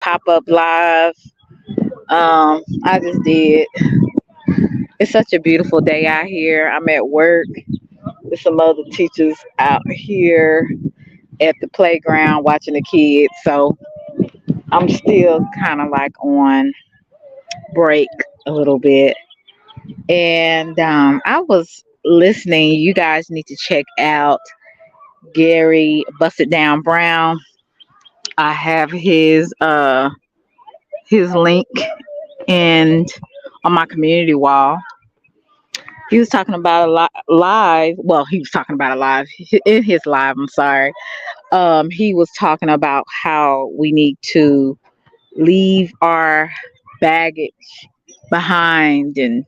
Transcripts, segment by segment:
pop-up live. I just did. It's such a beautiful day out here. I'm at work with some other teachers out here at the playground watching the kids. So I'm still kind of like on break a little bit. And I was listening. You guys need to check out Gary Busted Down Brown. I have his link and on my community wall. He was talking about a lot live. Well, he was talking about a live in his live. I'm sorry. He was talking about how we need to leave our baggage behind, and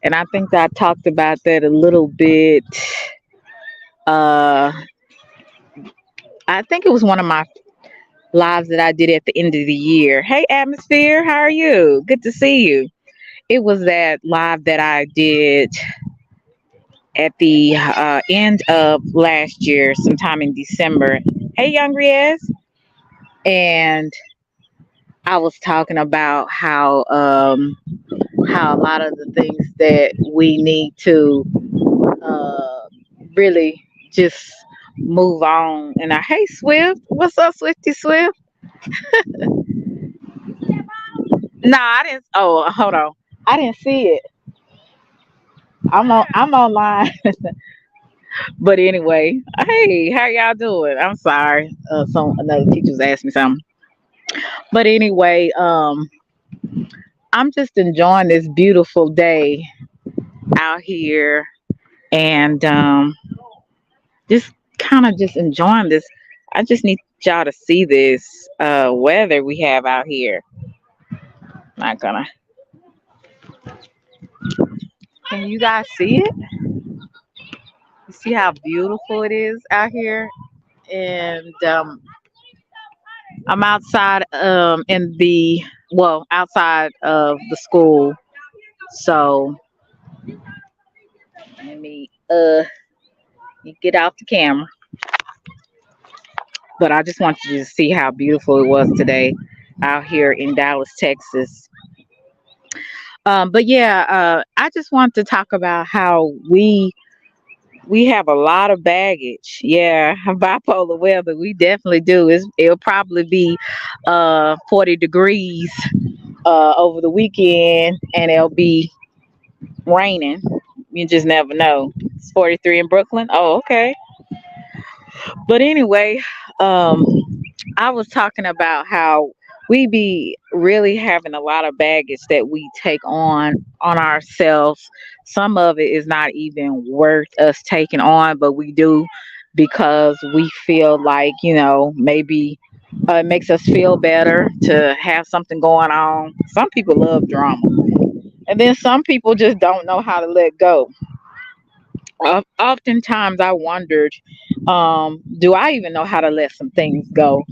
I think I talked about that a little bit. Uh, I think it was one of my lives that I did at the end of the year. Hey, Atmosphere, how are you? Good to see you. It was that live that I did at the end of last year, sometime in December. Hey, Young Riaz. And I was talking about how a lot of the things that we need to uh, really just move on. And hey, Swift, what's up, Swifty Swift? No, I didn't. Oh, hold on, I didn't see it. I'm online. But anyway, hey, how y'all doing? I'm sorry. Some another teacher's asked me something. But anyway, I'm just enjoying this beautiful day out here and just kind of just enjoying this. I just need y'all to see this weather we have out here. Not gonna. Can you guys see it? You see how beautiful it is out here? And I'm outside in the well outside of the school. So let me get out the camera. But I just want you to see how beautiful it was today out here in Dallas, Texas. But yeah, I just want to talk about how we have a lot of baggage. Yeah, bipolar weather. We definitely do. It'll probably be 40 degrees over the weekend, and it'll be raining. You just never know. It's 43 in Brooklyn. Oh, okay. But anyway, um, I was talking about how we be really having a lot of baggage that we take on ourselves. Some of it is not even worth us taking on, but we do because we feel like, maybe it makes us feel better to have something going on. Some people love drama, and then some people just don't know how to let go. Oftentimes I wondered, do I even know how to let some things go?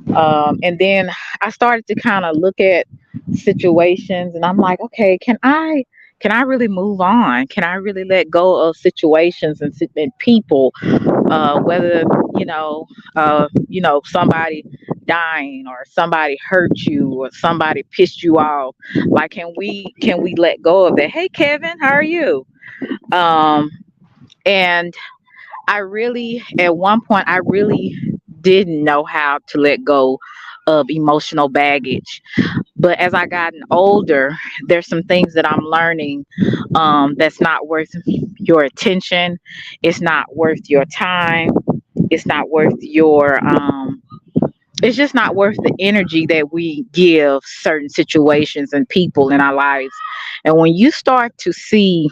And then I started to kind of look at situations, and I'm like, okay, can I really move on? Can I really let go of situations and people, whether you know, somebody dying or somebody hurt you or somebody pissed you off? Like, can we let go of that? Hey, Kevin, how are you? Um, and I really, at one point, I really didn't know how to let go of emotional baggage. But as I gotten older, there's some things that I'm learning that's not worth your attention. It's not worth your time. It's not worth it's just not worth the energy that we give certain situations and people in our lives. And when you start to see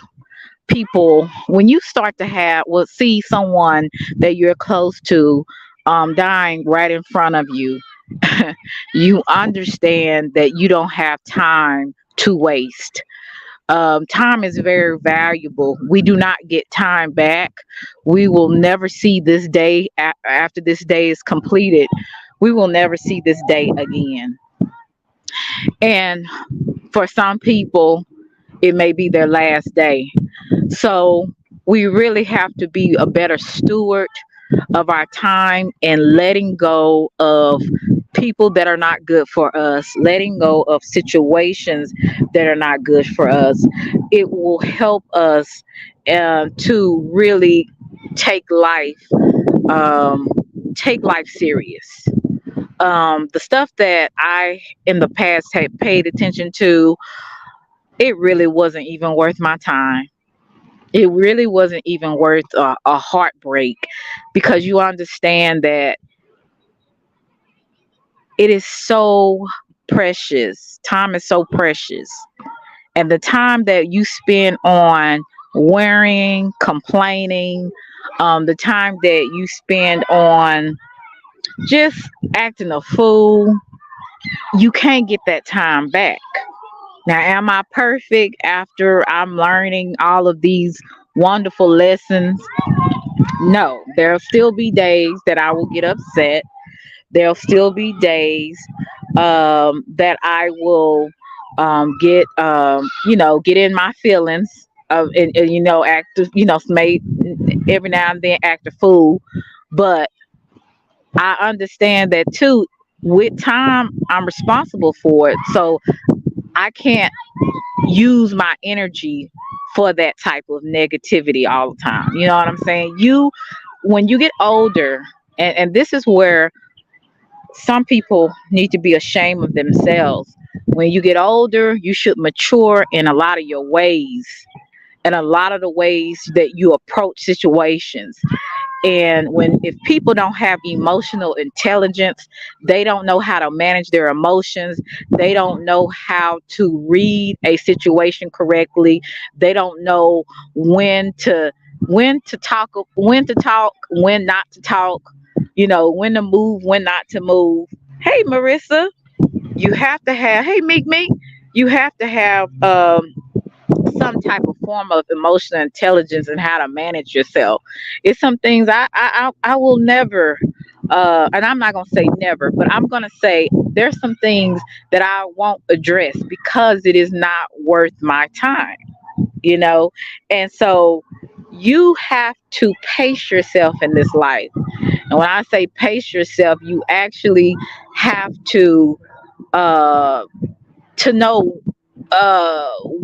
people, when you start to see someone that you're close to dying right in front of you, you understand that you don't have time to waste. Time is very valuable. We do not get time back. We will never see this day after this day is completed. We will never see this day again. And for some people, it may be their last day. So we really have to be a better steward of our time and letting go of people that are not good for us, letting go of situations that are not good for us. It will help us to really take life um, take life serious. The stuff that I in the past had paid attention to, it really wasn't even worth my time. It really wasn't even worth a heartbreak, because you understand that it is so precious. Time is so precious. And the time that you spend on worrying, complaining, the time that you spend on just acting a fool, you can't get that time back. Now, am I perfect after I'm learning all of these wonderful lessons? No, there'll still be days that I will get upset. There'll still be days that I will get in my feelings and act, may every now and then act a fool. But I understand that too. With time, I'm responsible for it. So I can't use my energy for that type of negativity all the time. You know what I'm saying? When you get older, and this is where some people need to be ashamed of themselves. When you get older, you should mature in a lot of your ways and a lot of the ways that you approach situations. And when if people don't have emotional intelligence, they don't know how to manage their emotions, they don't know how to read a situation correctly, they don't know when to talk, when not to talk, when to move, when not to move. Hey Marissa, you have to have, hey Meek Meek, you have to have some type of form of emotional intelligence and how to manage yourself. It's some things I will never, and I'm not gonna say never, but I'm gonna say there's some things that I won't address because it is not worth my time. You know, and so you have to pace yourself in this life. And when I say pace yourself, you actually have uh to know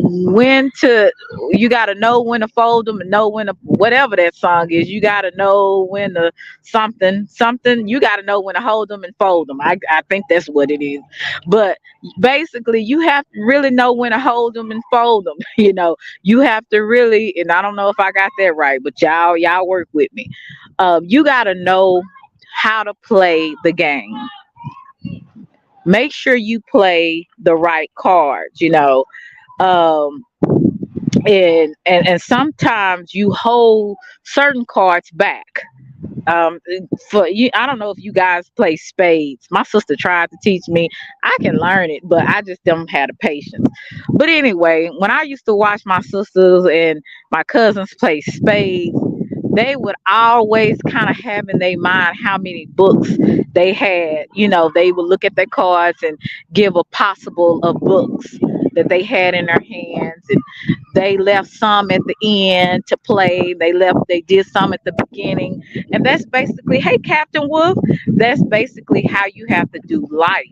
when to, you got to know when to fold them and know when to, whatever that song is, you got to know when to something, you got to know when to hold them and fold them. I think that's what it is. But basically you have to really know when to hold them and fold them. You have to really, and I don't know if I got that right, but y'all work with me. You got to know how to play the game. Make sure you play the right cards, um and sometimes you hold certain cards back. For you, I don't know if you guys play spades. My sister tried to teach me. I can learn it, but I just don't have the patience. But anyway, when I used to watch my sisters and my cousins play spades, they would always kind of have in their mind how many books they had. They would look at their cards and give a possible of books that they had in their hands, and they left some at the end to play. They did some at the beginning. And that's basically, hey, Captain Wolf, that's basically how you have to do life.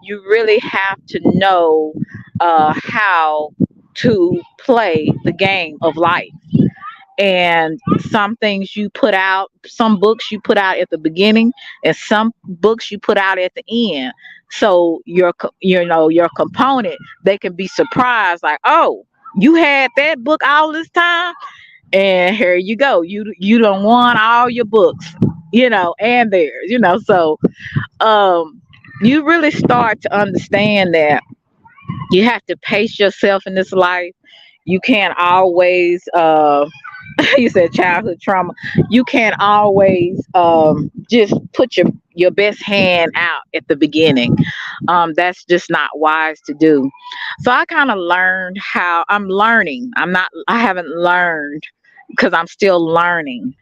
You really have to know how to play the game of life. And some things you put out, some books you put out at the beginning, and some books you put out at the end. So your component, they can be surprised, like, oh, you had that book all this time, and here you go, you don't want all your books, and theirs, so um you really start to understand that you have to pace yourself in this life. You can't always you said childhood trauma. You can't always just put your best hand out at the beginning. That's just not wise to do. So I kind of learned how, I'm learning. I haven't learned because I'm still learning.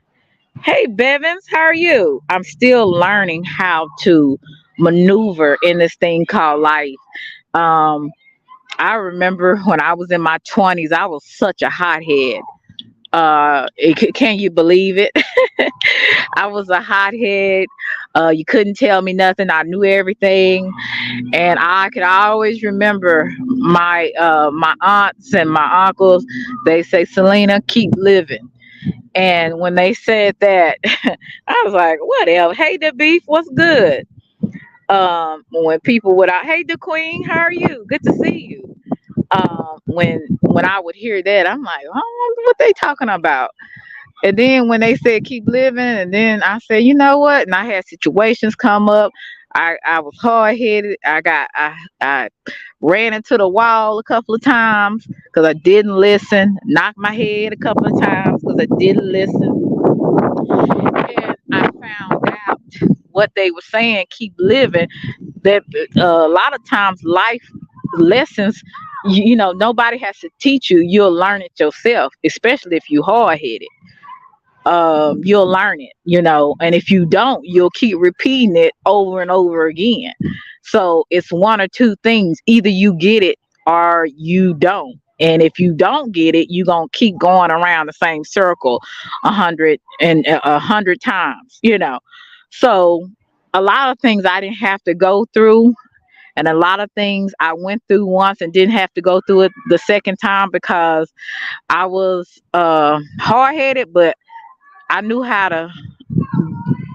Hey Bevins, how are you? I'm still learning how to maneuver in this thing called life. Um, I remember when I was in my 20s, I was such a hothead. Can you believe it? I was a hothead. You couldn't tell me nothing. I knew everything, and I could always remember my aunts and my uncles. They say, "Selena, keep living." And when they said that, I was like, "Whatever." Hey, the beef, what's good? When people would, "Hey, the queen, how are you? Good to see you." When I would hear that, I'm like, "Oh, what they talking about?" And then when they said keep living, and then I said, you know what? And I had situations come up. I was hard headed. I ran into the wall a couple of times because I didn't listen. Knocked my head a couple of times because I didn't listen. And I found out what they were saying, keep living. That a lot of times life lessons, nobody has to teach you. You'll learn it yourself, especially if you hard headed. You'll learn it, and if you don't, you'll keep repeating it over and over again. So it's one or two things: either you get it or you don't. And if you don't get it, you're gonna keep going around the same circle 100 times. So a lot of things I didn't have to go through, and a lot of things I went through once and didn't have to go through it the second time because I was hard-headed, but I knew how to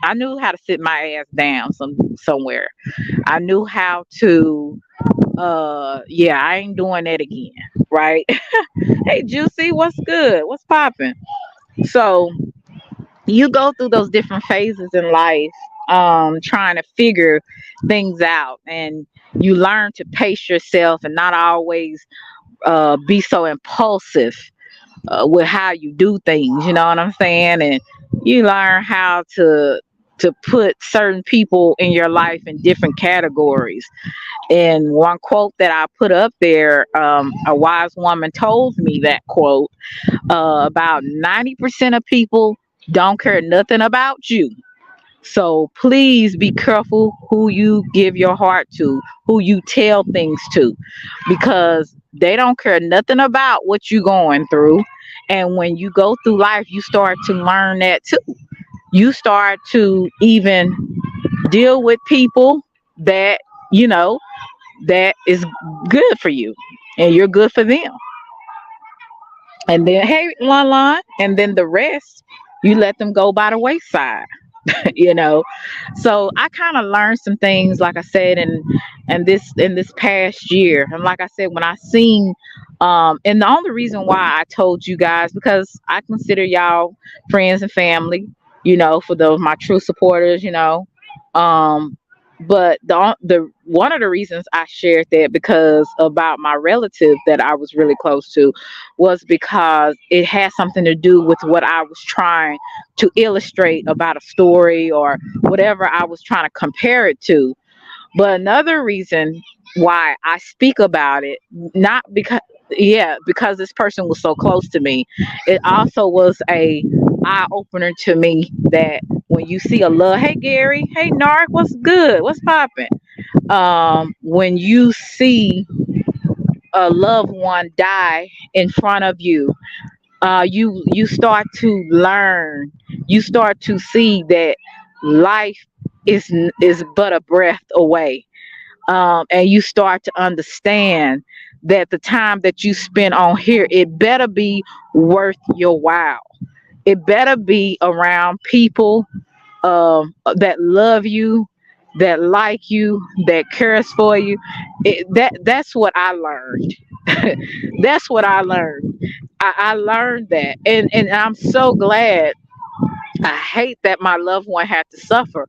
I knew how to sit my ass down somewhere. I knew how to yeah, I ain't doing that again. Right? Hey Juicy, what's good? What's popping? So you go through those different phases in life, trying to figure things out, and you learn to pace yourself and not always be so impulsive with how you do things. You know what I'm saying? And you learn how to put certain people in your life in different categories. And one quote that I put up there, a wise woman told me that quote: about 90% of people don't care nothing about you. So please be careful who you give your heart to, who you tell things to, because they don't care nothing about what you're going through. And when you go through life, you start to learn that too. You start to even deal with people that, you know, that is good for you and you're good for them. And then, hey, Lon, and then the rest, you let them go by the wayside. you know so I kind of learned some things, like I said, in this past year. And like I said, when I seen and the only reason why I told you guys, because I consider y'all friends and family, for those my true supporters. um but the one of the reasons I shared that, because about my relative that I was really close to, was because it had something to do with what I was trying to illustrate about a story or whatever I was trying to compare it to. But another reason why I speak about it, not because, yeah, because this person was so close to me, it also was a eye opener to me that when you see a love, hey Gary, hey Nark, what's good? What's popping? When you see a loved one die in front of you, you start to learn, you start to see that life is but a breath away. And you start to understand that the time that you spend on here, it better be worth your while. It better be around people that love you, that like you, that cares for you. That's what I learned. That's what I learned. I learned that, and I'm so glad. I hate that my loved one had to suffer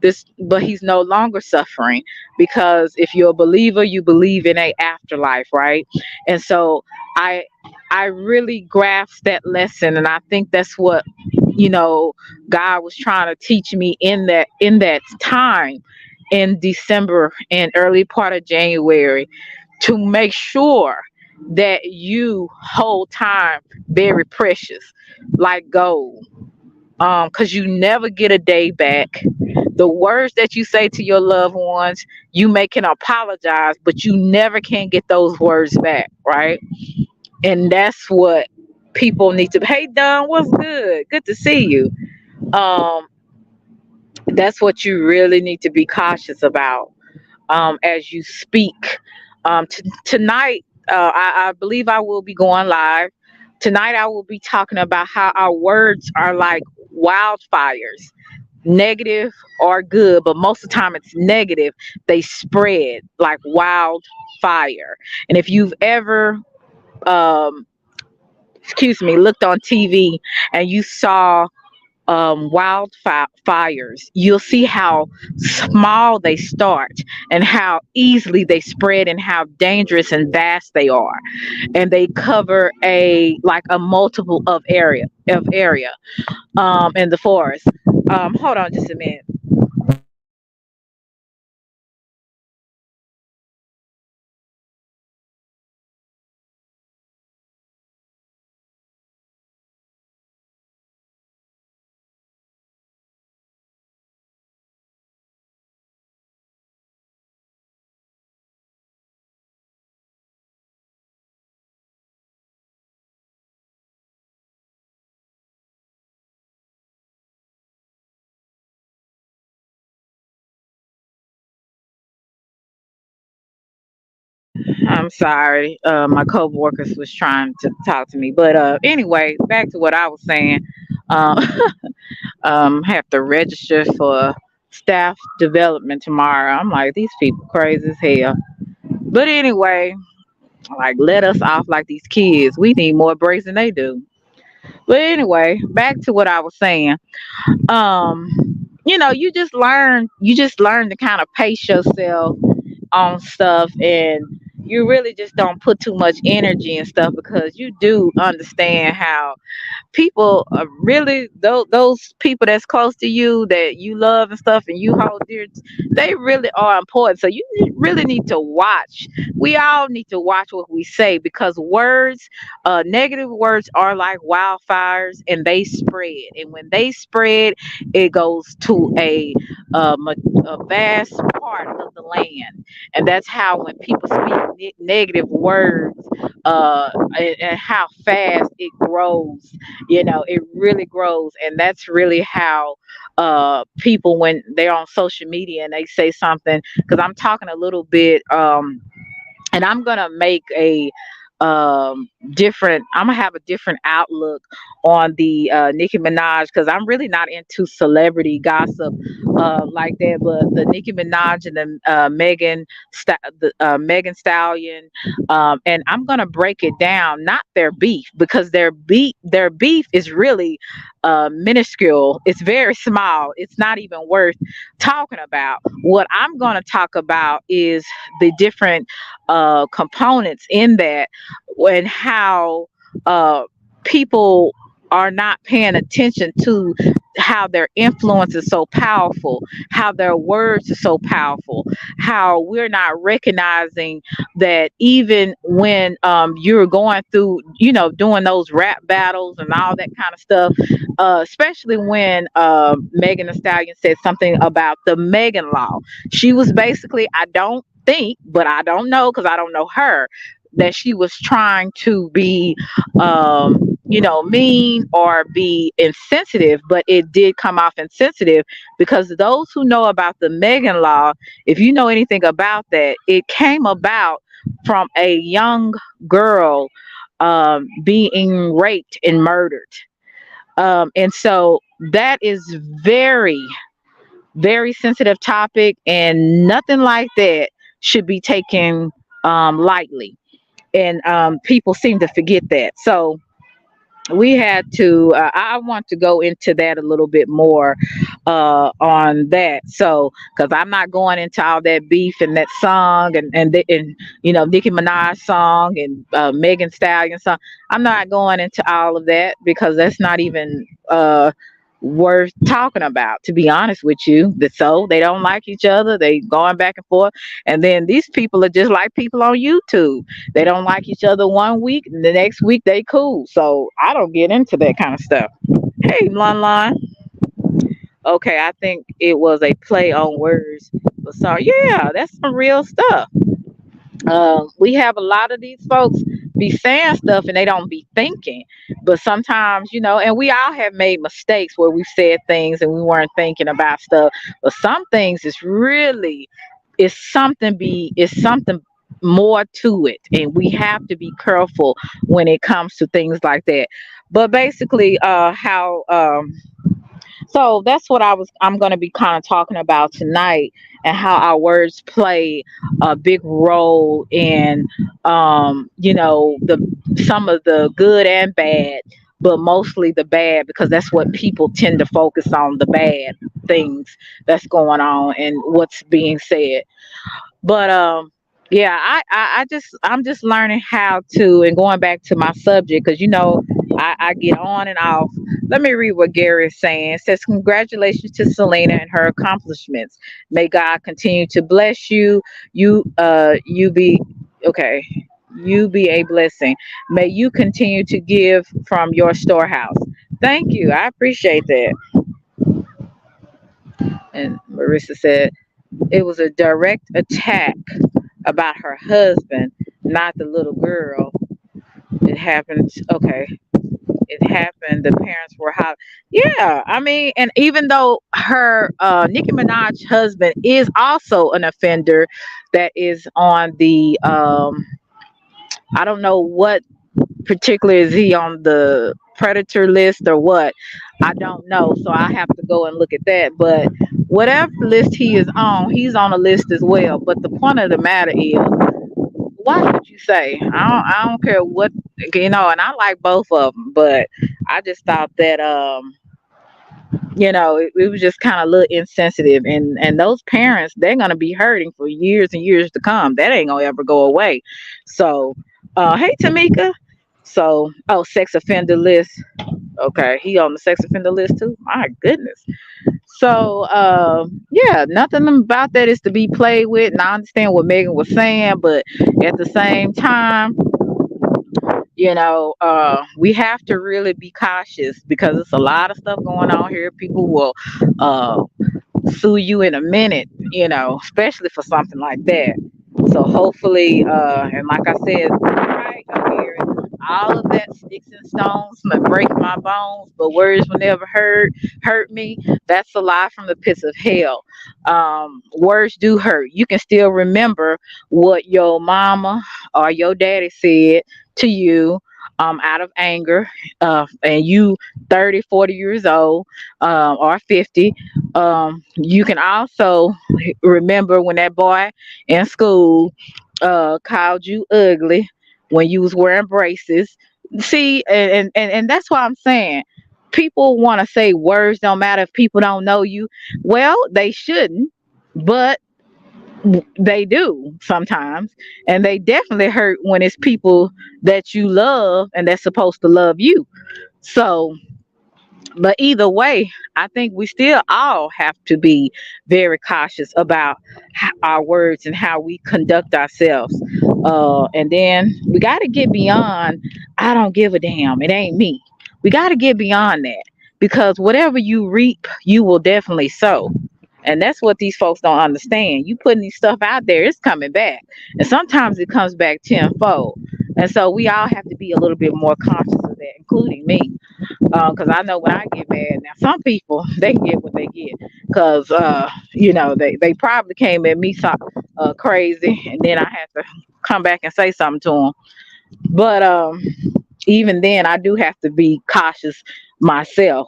this, but he's no longer suffering, because if you're a believer, you believe in a afterlife, right? And so I I really grasped that lesson, and I think that's what you know God was trying to teach me in that time, in December and early part of January, to make sure that you hold time very precious, like gold. Because you never get a day back. The words that you say to your loved ones, you may can apologize, but you never can get those words back, right? And that's what people need to. Hey, Don, what's good? Good to see you. Um, that's what you really need to be cautious about as you speak. Tonight, I believe I will be going live. Tonight, I will be talking about how our words are like wildfires, negative or good, but most of the time it's negative. They spread like wildfire. And if you've ever, um, excuse me, looked on TV and you saw wildfires, you'll see how small they start and how easily they spread and how dangerous and vast they are. And they cover a like a multiple of area in the forest. Hold on just a minute. I'm sorry. My co-workers was trying to talk to me, but anyway, back to what I was saying. Uh, have to register for staff development tomorrow. I'm like, these people crazy as hell. But anyway, like let us off like these kids. We need more breaks than they do. But anyway, back to what I was saying. Um, you just learn to kind of pace yourself on stuff, and you really just don't put too much energy and stuff because you do understand how people are really those people that's close to you that you love and stuff and you hold dear, they really are important. So you really need to watch. We all need to watch what we say because words, negative words are like wildfires and they spread. And when they spread, it goes to a vast part of the land. And that's how when people speak negative words, and how fast it grows, it really grows. And that's really how people, when they're on social media and they say something, because I'm talking a little bit, and I'm gonna make a different, I'm gonna have a different outlook on the Nicki Minaj, because I'm really not into celebrity gossip like that. But the Nicki Minaj and the Megan Stallion, and I'm gonna break it down, not their beef, because their beef is really minuscule. It's very small. It's not even worth talking about. What I'm gonna talk about is the different components in that, and how uh, people are not paying attention to how their influence is so powerful, how their words are so powerful, how we're not recognizing that even when you're going through, doing those rap battles and all that kind of stuff, especially when Megan Thee Stallion said something about the Megan Law. She was basically, I don't think, but I don't know because I don't know her, that she was trying to be, mean or be insensitive, but it did come off insensitive because those who know about the Megan Law, if you know anything about that, it came about from a young girl being raped and murdered. And so that is very, very sensitive topic, and nothing like that should be taken lightly. And people seem to forget that. So we had to, I want to go into that a little bit more on that. So because I'm not going into all that beef and that song, and Nicki Minaj song and Megan Stallion song. I'm not going into all of that because that's not even worth talking about, to be honest with you. So they don't like each other, they going back and forth. And then these people are just like people on YouTube. They don't like each other one week, and the next week they cool. So I don't get into that kind of stuff. Hey, Lon Lon. Okay, I think it was a play on words. But sorry, yeah, that's some real stuff. We have a lot of these folks be saying stuff and they don't be thinking. But sometimes, and we all have made mistakes where we said things and we weren't thinking about stuff. But some things is really, it's something more to it, and we have to be careful when it comes to things like that. But basically, how so that's what I'm going to be kind of talking about tonight, and how our words play a big role in, the some of the good and bad, but mostly the bad, because that's what people tend to focus on, the bad things that's going on and what's being said. But yeah, I'm just learning how to, and going back to my subject, because I get on and off. Let me read what Gary is saying. It says, congratulations to Selena and her accomplishments. May God continue to bless you. You be okay. You be a blessing. May you continue to give from your storehouse. Thank you. I appreciate that. And Marissa said it was a direct attack about her husband, not the little girl. It happened. Okay. It happened. The parents were how. Yeah. I mean, and even though her, Nicki Minaj husband is also an offender that is on the, I don't know what particular, is he on the predator list or what? I don't know. So I have to go and look at that. But whatever list he is on, he's on a list as well. But the point of the matter is, why would you say? I don't care what, and I like both of them, but I just thought that it was just kind of a little insensitive, and those parents, they're gonna be hurting for years and years to come. That ain't gonna ever go away. So, hey Tamika. So, oh, sex offender list. Okay, he on the sex offender list too. My goodness. So, yeah, nothing about that is to be played with. And I understand what Megan was saying, but at the same time, we have to really be cautious, because it's a lot of stuff going on here. People will uh, sue you in a minute, especially for something like that. So hopefully, and like I said, right here, all of that sticks and stones may break my bones, but words will never hurt me. That's a lie from the pits of hell. Words do hurt. You can still remember what your mama or your daddy said to you, out of anger, and you 30, 40 years old, or 50. You can also remember when that boy in school called you ugly when you was wearing braces. See, and that's why I'm saying, people want to say words don't matter if people don't know you. Well, they shouldn't, but they do sometimes, and they definitely hurt when it's people that you love and that's supposed to love you. So, but either way, I think we still all have to be very cautious about our words and how we conduct ourselves. And then we got to get beyond, I don't give a damn, it ain't me. We got to get beyond that, because whatever you reap, you will definitely sow. And that's what these folks don't understand. You putting these stuff out there, it's coming back. And sometimes it comes back tenfold. And so we all have to be a little bit more conscious of that, including me. Because I know when I get mad, now some people, they get what they get, because they probably came at me so crazy, and then I had to come back and say something to them. But even then, I do have to be cautious myself.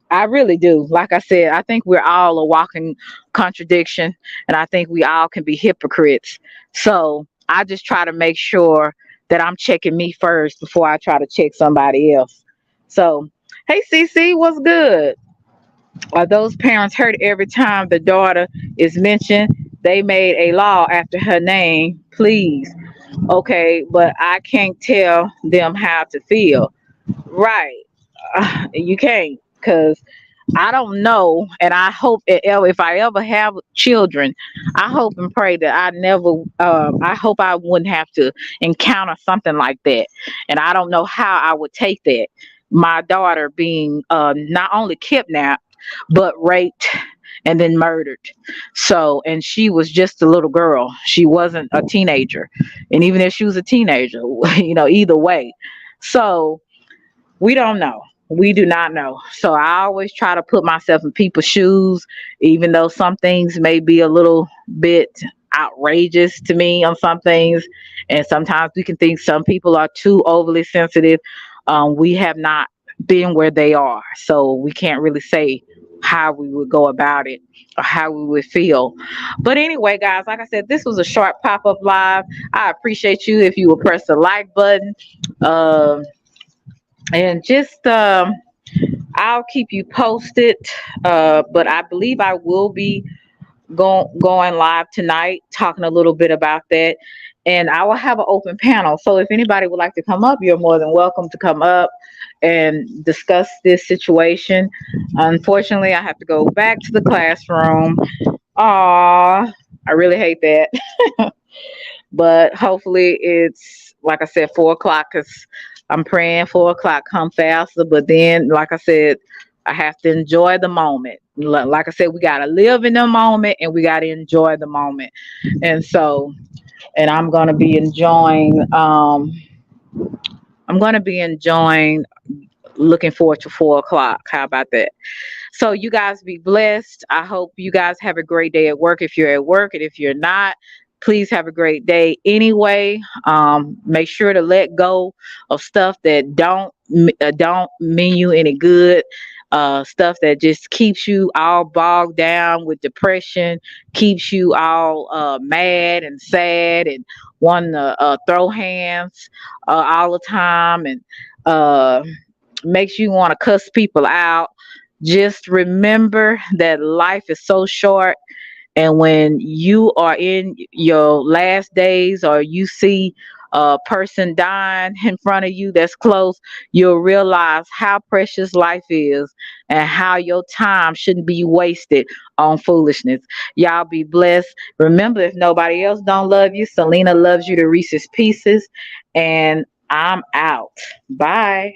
I really do. Like I said, I think we're all a walking contradiction, and I think we all can be hypocrites. So I just try to make sure that I'm checking me first before I try to check somebody else. So, hey, CC, what's good? Are those parents hurt every time the daughter is mentioned? They made a law after her name, please. Okay, but I can't tell them how to feel. Right. You can't, because I don't know, and I hope if I ever have children, I hope and pray that I never. I hope I wouldn't have to encounter something like that, and I don't know how I would take that. My daughter being not only kidnapped but raped and then murdered. So, and she was just a little girl. She wasn't a teenager. And even if she was a teenager, either way. So, we don't know. We do not know. So I always try to put myself in people's shoes, even though some things may be a little bit outrageous to me on some things. And sometimes we can think some people are too overly sensitive. We have not been where they are. So we can't really say how we would go about it or how we would feel. But anyway, guys, like I said, this was a short pop up live. I appreciate you if you will press the like button. Um, and just I'll keep you posted. But I believe I will be going live tonight, talking a little bit about that. And I will have an open panel. So if anybody would like to come up, you're more than welcome to come up and discuss this situation. Unfortunately, I have to go back to the classroom. Aw, I really hate that. But hopefully it's like I said, 4 o'clock, because I'm praying 4 o'clock come faster. But then, like I said, I have to enjoy the moment. Like I said, we gotta live in the moment and we gotta enjoy the moment. And so, and I'm gonna be enjoying looking forward to 4 o'clock. How about that? So you guys be blessed. I hope you guys have a great day at work if you're at work. And if you're not, please have a great day anyway. Make sure to let go of stuff that don't mean you any good. Stuff that just keeps you all bogged down with depression, keeps you all mad and sad and wanting to throw hands all the time, and uh, makes you want to cuss people out. Just remember that life is so short, and when you are in your last days or you see a person dying in front of you that's close, you'll realize how precious life is and how your time shouldn't be wasted on foolishness. Y'all be blessed. Remember, if nobody else don't love you, Selena loves you to Reese's Pieces. And I'm out. Bye.